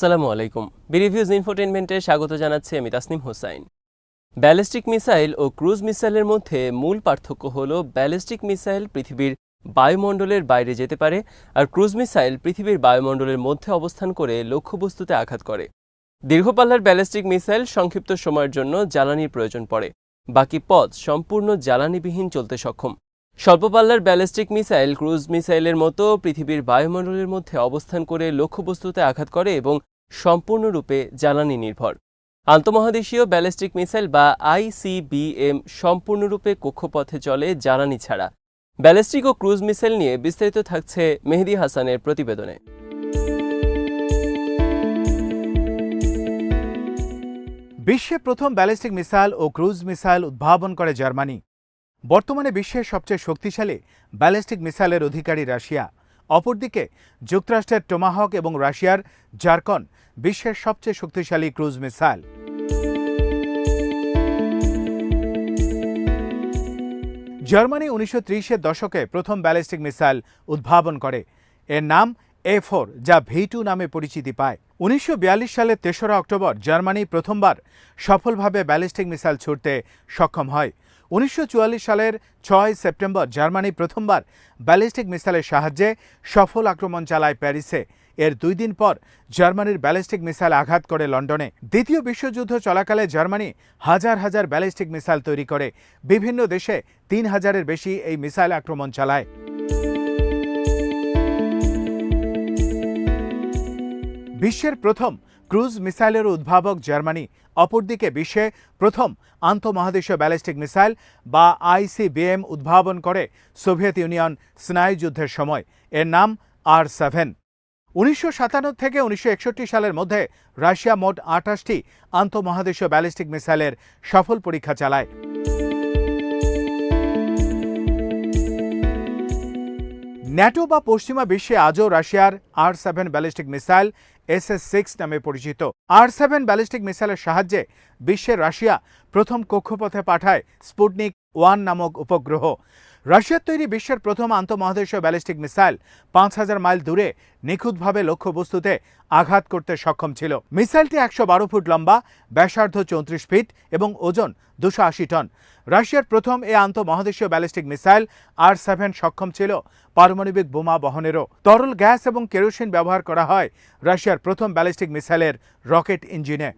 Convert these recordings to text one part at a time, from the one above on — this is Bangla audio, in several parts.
আসসালামু আলাইকুম। বিরিভিউজ ইনফোটেইনমেন্টে স্বাগত জানাচ্ছি আমি তাসনিম হোসাইন। ব্যালিস্টিক মিসাইল ও ক্রুজ মিসাইলের মধ্যে মূল পার্থক্য হল ব্যালিস্টিক মিসাইল পৃথিবীর বায়ুমণ্ডলের বাইরে যেতে পারে, আর ক্রুজ মিসাইল পৃথিবীর বায়ুমণ্ডলের মধ্যে অবস্থান করে লক্ষ্যবস্তুতে আঘাত করে। দীর্ঘপাল্লার ব্যালিস্টিক মিসাইল সংক্ষিপ্ত সময়ের জন্য জ্বালানির প্রয়োজন পড়ে, বাকি পথ সম্পূর্ণ জ্বালানিবিহীন চলতে সক্ষম। স্বল্পপাল্লার ব্যালিস্টিক মিসাইল ক্রুজ মিসাইলের মতো পৃথিবীর বায়ুমণ্ডলের মধ্যে অবস্থান করে লক্ষ্যবস্তুতে আঘাত করে এবং সম্পূর্ণরূপে জ্বালানি নির্ভর। আন্তঃমহাদেশীয় ব্যালিস্টিক মিসাইল বা ICBM সম্পূর্ণরূপে কক্ষপথে চলে জ্বালানি ছাড়া। ব্যালিস্টিক ও ক্রুজ মিসাইল নিয়ে বিস্তারিত থাকছে মেহেদী হাসানের প্রতিবেদনে। বিশ্বে প্রথম ব্যালিস্টিক মিসাইল ও ক্রুজ মিসাইল উদ্ভাবন করে জার্মানি। বর্তমানে বিশ্বের সবচেয়ে শক্তিশালী ব্যালিস্টিক মিসাইলের অধিকারী রাশিয়া। অপরদিকে যুক্তরাষ্ট্রের টোমাহক এবং রাশিয়ার জারকন বিশ্বের সবচেয়ে শক্তিশালী ক্রুজ মিসাইল। জার্মানি 1930-এর দশকে প্রথম ব্যালিস্টিক মিসাইল উদ্ভাবন করে। এর নাম A4, যা V2 নামে পরিচিতি পায়। 1942 সালের 3রা অক্টোবর জার্মানি প্রথমবার সফলভাবে ব্যালিস্টিক মিসাইল ছুড়তে সক্ষম হয়। 1944 সালের 6 সেপ্টেম্বর জার্মানি প্রথমবার ব্যালিস্টিক মিসাইলের সাহায্যে সফল আক্রমণ চালায় প্যারিসে। এর 2 দিন পর জার্মানির ব্যালিস্টিক মিসাইল আঘাত করে লন্ডনে। দ্বিতীয় বিশ্বযুদ্ধ চলাকালে জার্মানি হাজার হাজার ব্যালিস্টিক মিসাইল তৈরি করে বিভিন্ন দেশে 3000-এর বেশি এই মিসাইল আক্রমণ চালায়। বিশ্বের প্রথম ক্রুজ মিসাইলের উদ্ভাবক জার্মানি। অপরদিকে বিশ্বে প্রথম আন্তঃমহাদেশীয় ব্যালিস্টিক মিসাইল বা ICBM উদ্ভাবন করে সোভিয়েত ইউনিয়ন স্নায়ুযুদ্ধের সময়। এর নাম R7। 1957 থেকে 1961 সালের মধ্যে রাশিয়া মোট 28টি আন্তঃমহাদেশীয় ব্যালিস্টিক মিসাইলের সফল পরীক্ষা চালায়। ন্যাটো বা পশ্চিমা বিশ্বে আজও রাশিয়ার R7 ব্যালিস্টিক মিসাইল SS-6 নামে পরিচিত। R7 ব্যালিস্টিক মিসাইলের সাহায্যে বিশ্বের রাশিয়া প্রথম কক্ষপথে পাঠায় স্পুটনিক 1 নামক উপগ্রহ। রাশিয়ার তৈরি বিশ্বের প্রথম আন্তঃমহাদেশীয় ব্যালিস্টিক মিসাইল 5000 মাইল দূরে নিখুঁতভাবে লক্ষ্যবস্তুতে আঘাত করতে সক্ষম ছিল। মিসাইলটি 112 ফুট লম্বা, ব্যাসার্ধ 34 ফিট এবং ওজন 280 টন। রাশিয়ার প্রথম এই আন্তঃমহাদেশীয় ব্যালিস্টিক মিসাইল R7 সক্ষম ছিল পারমাণবিক বোমা বহনেরও। তরল গ্যাস এবং কেরোসিন ব্যবহার করা হয় রাশিয়ার প্রথম ব্যালিস্টিক মিসাইলের রকেট ইঞ্জিনে।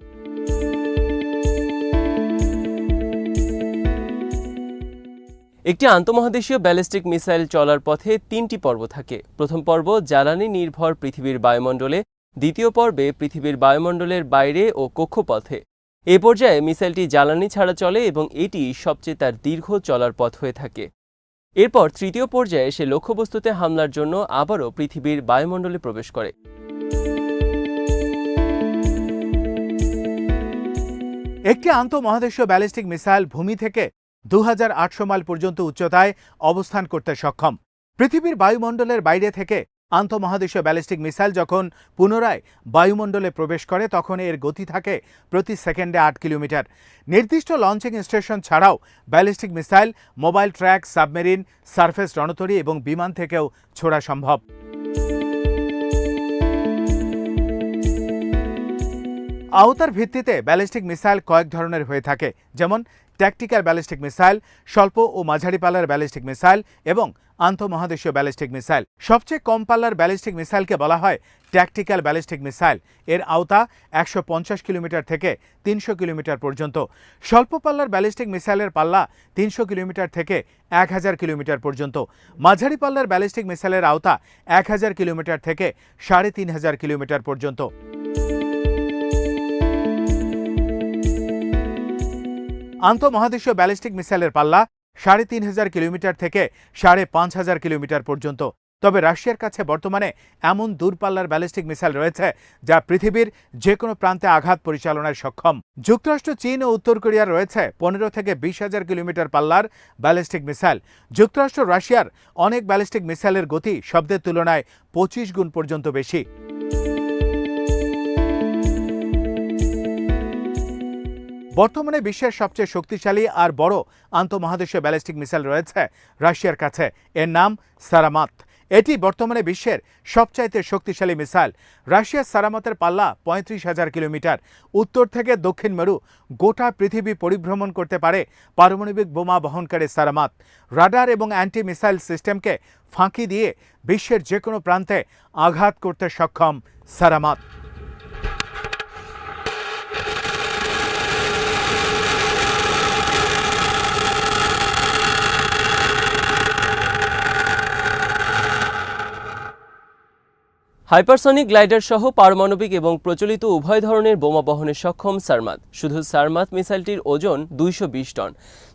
একটি আন্তঃমহাদেশীয় ব্যালিস্টিক মিসাইল চলার পথে 3টি পর্ব থাকে। প্রথম পর্ব জ্বালানি নির্ভর পৃথিবীর বায়ুমণ্ডলে, দ্বিতীয় পর্বে পৃথিবীর বায়ুমণ্ডলের বাইরে ও কক্ষপথে। এ পর্যায়ে মিসাইলটি জ্বালানি ছাড়া চলে এবং এটি সবচেয়ে তার দীর্ঘ চলার পথ হয়ে থাকে। এরপর তৃতীয় পর্যায়ে সে লক্ষ্যবস্তুতে হামলার জন্য আবারও পৃথিবীর বায়ুমণ্ডলে প্রবেশ করে। একটি আন্তঃমহাদেশীয় ব্যালিস্টিক মিসাইল ভূমি থেকে 2800 মাইল পর্যন্ত উচ্চতায় অবস্থান করতে সক্ষম। পৃথিবীর বায়ুমণ্ডলের বাইরে থেকে আন্তঃমহাদেশীয় ব্যালিস্টিক মিসাইল যখন পুনরায় বায়ুমণ্ডলে প্রবেশ করে তখন এর গতি থাকে প্রতি সেকেন্ডে 8 কিলোমিটার। নির্দিষ্ট লঞ্চিং স্টেশন ছাড়াও ballistic missile mobile track, submarine, surface রণতরী এবং বিমান থেকেও ছোড়া সম্ভব। আওতার ভিত্তিতে ব্যালিস্টিক মিসাইল কয়েক ধরনের হয়ে থাকে, যেমন ট্যাকটিক্যাল ব্যালিস্টিক মিসাইল, স্বল্প ও মাঝারি পাল্লার ব্যালিস্টিক মিসাইল এবং আন্তঃমহাদেশীয় ব্যালিস্টিক মিসাইল। সবচেয়ে কম পাল্লার ব্যালিস্টিক মিসাইলকে বলা হয় ট্যাকটিক্যাল ব্যালিস্টিক মিসাইল। এর আওতা 150 কিলোমিটার থেকে 300 কিলোমিটার পর্যন্ত। স্বল্প পাল্লার ব্যালিস্টিক মিসাইলের পাল্লা 300 কিলোমিটার থেকে 1000 কিলোমিটার পর্যন্ত। মাঝারি পাল্লার ব্যালিস্টিক মিসাইলের আওতা 1000 কিলোমিটার থেকে 3500 কিলোমিটার পর্যন্ত। আন্তঃমহাদেশীয় ব্যালিস্টিক মিসাইলের পাল্লা 3500 কিলোমিটার থেকে 5500 কিলোমিটার পর্যন্ত। তবে রাশিয়ার কাছে বর্তমানে এমন দূরপাল্লার ব্যালিস্টিক মিসাইল রয়েছে যা পৃথিবীর যে কোনো প্রান্তে আঘাত পরিচালনায় সক্ষম। যুক্তরাষ্ট্র, চীন ও উত্তর কোরিয়ার রয়েছে 15 থেকে 20,000 কিলোমিটার পাল্লার ব্যালিস্টিক মিসাইল। যুক্তরাষ্ট্র রাশিয়ার অনেক ব্যালিস্টিক মিসাইলের গতি শব্দের তুলনায় 25 গুণ পর্যন্ত বেশি। বর্তমানে বিশ্বের সবচেয়ে শক্তিশালী আর বড় আন্তঃমহাদেশীয় ব্যালিস্টিক মিসাইল রয়েছে রাশিয়ার কাছে। এর নাম সারামাত। এটি বর্তমানে বিশ্বের সবচাইতে শক্তিশালী মিসাইল। রাশিয়ার সারামাতের পাল্লা ৩৫,০০০ কিলোমিটার। উত্তর থেকে দক্ষিণ মেরু গোটা পৃথিবী পরিভ্রমণ করতে পারে পারমাণবিক বোমা বহনকারী সারামাত। রাডার এবং অ্যান্টি মিসাইল সিস্টেমকে ফাঁকি দিয়ে বিশ্বের যে কোনো প্রান্তে আঘাত করতে সক্ষম সারামাত। হাইপারসনিক গ্লাইডার সহ পারমাণবিক এবং প্রচলিত উভয় ধরনের বোমা বহনে সক্ষম সারমাত। শুধু সারমাত মিসাইলটির ওজন ২২০ টন।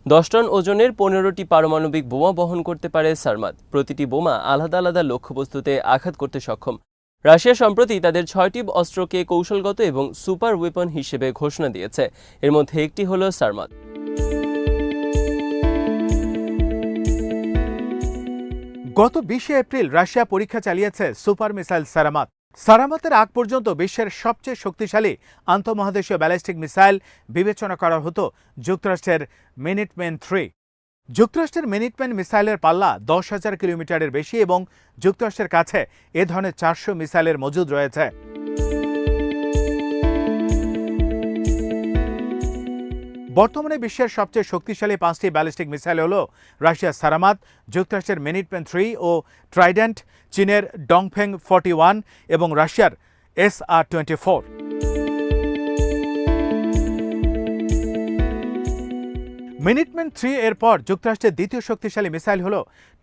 ১০ টন ওজনের ১৫টি পারমাণবিক বোমা বহন করতে পারে সারমাত। প্রতিটি বোমা আলাদা আলাদা লক্ষ্যবস্তুতে আঘাত করতে সক্ষম। রাশিয়া সম্প্রতি তাদের ৬টি অস্ত্রকে কৌশলগত এবং সুপার ওয়েপন হিসেবে ঘোষণা দিয়েছে। এর মধ্যে একটি হল সারমাত। গত ২০শে এপ্রিল রাশিয়া পরীক্ষা চালিয়েছে সুপার মিসাইল সারামাত। সারামাতের আগ পর্যন্ত বিশ্বের সবচেয়ে শক্তিশালী আন্তঃমহাদেশীয় ব্যালিস্টিক মিসাইল বিবেচনা করা হতো যুক্তরাষ্ট্রের মিনিটম্যান ৩। যুক্তরাষ্ট্রের মিনিটম্যান মিসাইলের পাল্লা ১০,০০০ কিলোমিটারের বেশি এবং যুক্তরাষ্ট্রের কাছে এ ধরনের ৪০০ মিসাইলের মজুদ রয়েছে। বর্তমানে বিশ্বের সবচেয়ে শক্তিশালী ৫টি ব্যালিস্টিক মিসাইল হল রাশিয়ার সারামাত, যুক্তরাষ্ট্রের মিনিটম্যান ৩ ও ট্রাইডেন্ট, চীনের ডংফেং 41 এবং রাশিয়ার SR-24। মিনিটম্যান ৩ এর পর যুক্তরাষ্ট্রের দ্বিতীয় শক্তিশালী মিসাইল হল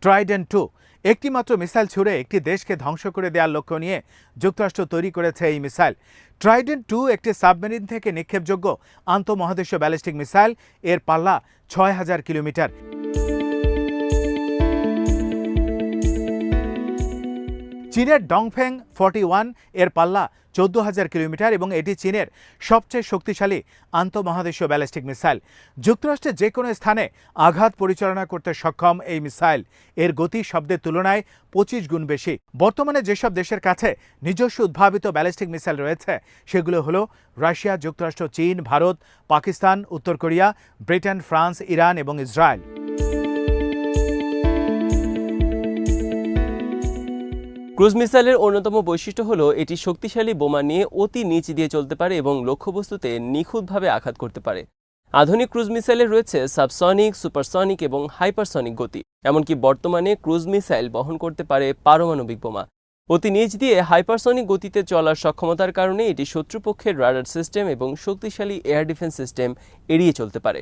ট্রাইডেন্ট ২। একটি মাত্র মিসাইল ছুড়ে একটি দেশকে ধ্বংস করে দেওয়ার লক্ষ্য নিয়ে যুক্তরাষ্ট্র তৈরি করেছে এই মিসাইল। ট্রাইডেন্ট ২ একটি সাবমেরিন থেকে নিক্ষেপযোগ্য আন্তঃমহাদেশীয় ব্যালিস্টিক মিসাইল। এর পাল্লা ৬,০০০ কিলোমিটার। চীনের ডংফেং 41 এর পাল্লা ১৪,০০০ কিলোমিটার এবং এটি চীনের সবচেয়ে শক্তিশালী আন্তঃমহাদেশীয় ব্যালিস্টিক মিসাইল। যুক্তরাষ্ট্রের যে কোনো স্থানে আঘাত পরিচালনা করতে সক্ষম এই মিসাইল। এর গতি শব্দের তুলনায় ২৫ গুণ বেশি। বর্তমানে যেসব দেশের কাছে নিজস্ব উদ্ভাবিত ব্যালিস্টিক মিসাইল রয়েছে সেগুলো হলো রাশিয়া, যুক্তরাষ্ট্র, চীন, ভারত, পাকিস্তান, উত্তর কোরিয়া, ব্রিটেন, ফ্রান্স, ইরান এবং ইসরায়েল। ক্রুজ মিসাইলের অন্যতম বৈশিষ্ট্য হল এটি শক্তিশালী বোমা নিয়ে অতি নিচ দিয়ে চলতে পারে এবং লক্ষ্যবস্তুতে নিখুঁতভাবে আঘাত করতে পারে। আধুনিক ক্রুজ মিসাইলে রয়েছে সাবসনিক, সুপারসনিক এবং হাইপারসনিক গতি। এমনকি বর্তমানে ক্রুজ মিসাইল বহন করতে পারে পারমাণবিক বোমা। অতি নিচ দিয়ে হাইপারসনিক গতিতে চলার সক্ষমতার কারণে এটি শত্রুপক্ষের রাডার সিস্টেম এবং শক্তিশালী এয়ার ডিফেন্স সিস্টেম এড়িয়ে চলতে পারে।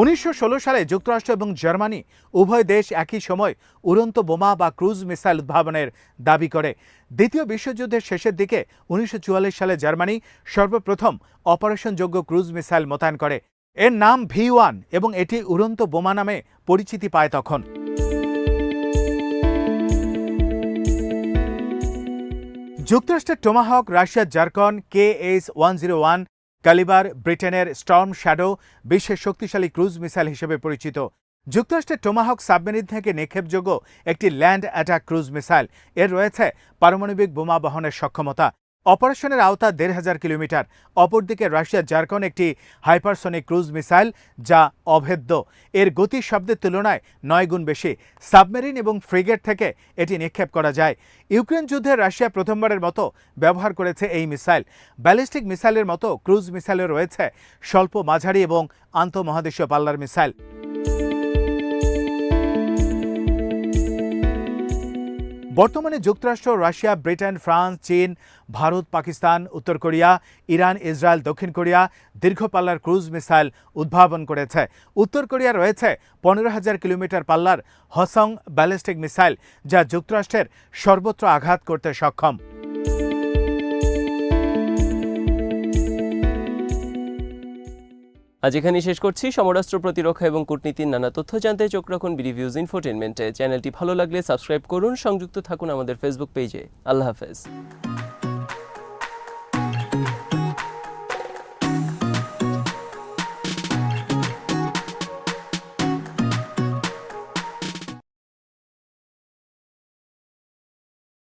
১৯১৬ সালে যুক্তরাষ্ট্র এবং জার্মানি উভয় দেশ একই সময় উড়ন্ত বোমা বা ক্রুজ মিসাইল উদ্ভাবনের দাবি করে। দ্বিতীয় বিশ্বযুদ্ধের শেষের দিকে ১৯৪৪ সালে জার্মানি সর্বপ্রথম অপারেশনযোগ্য ক্রুজ মিসাইল মোতায়েন করে। এর নাম V1 এবং এটি উড়ন্ত বোমা নামে পরিচিতি পায় তখন। যুক্তরাষ্ট্রের টোমাহক, রাশিয়ার জার্কন, KH-101 ক্যালিবার, ব্রিটেনের স্টর্ম শ্যাডো বিশ্বের শক্তিশালী ক্রুজ মিসাইল হিসেবে পরিচিত। যুক্তরাষ্ট্রের টোমাহক সাবমেরিন থেকে নিক্ষেপযোগ্য একটি ল্যান্ড অ্যাটাক ক্রুজ মিসাইল। এর রয়েছে পারমাণবিক বোমা বহনের সক্ষমতা। অপারেশনের আওতা ১৫০০ কিলোমিটার। অপরদিকে রাশিয়ার জার্কন একটি হাইপারসনিক ক্রুজ মিসাইল যা অভেদ্য। এর গতি শব্দের তুলনায় ৯ গুণ বেশি। সাবমেরিন এবং ফ্রিগেট থেকে এটি নিক্ষেপ করা যায়। ইউক্রেন যুদ্ধে রাশিয়া প্রথমবারের মতো ব্যবহার করেছে এই মিসাইল। ব্যালিস্টিক মিসাইলের মতো ক্রুজ মিসাইলে রয়েছে স্বল্প, মাঝারি এবং আন্তঃমহাদেশীয় পাল্লার মিসাইল। বর্তমানে যুক্তরাষ্ট্র, রাশিয়া, ব্রিটেন, ফ্রান্স, চীন, ভারত, পাকিস্তান, উত্তর কোরিয়া, ইরান, ইসরায়েল, দক্ষিণ কোরিয়া দীর্ঘ পাল্লার ক্রুজ মিসাইল উদ্ভাবন করেছে। উত্তর কোরিয়া রয়েছে ১৫,০০০ কিলোমিটার পাল্লার হসং ব্যালিস্টিক মিসাইল যা যুক্তরাষ্ট্রের সর্বত্র আঘাত করতে সক্ষম। আজ এখানেই শেষ করছি। সমরাস্ত্র, প্রতিরক্ষা এবং কূটনীতির নানা তথ্য জানতে চোখ রাখুন বিডিভিউজ ইনফোটেইনমেন্টে। চ্যানেলটি ভালো লাগলে সাবস্ক্রাইব করুন, সংযুক্ত থাকুন আমাদের ফেসবুক পেজে। আল্লাহ হাফেজ।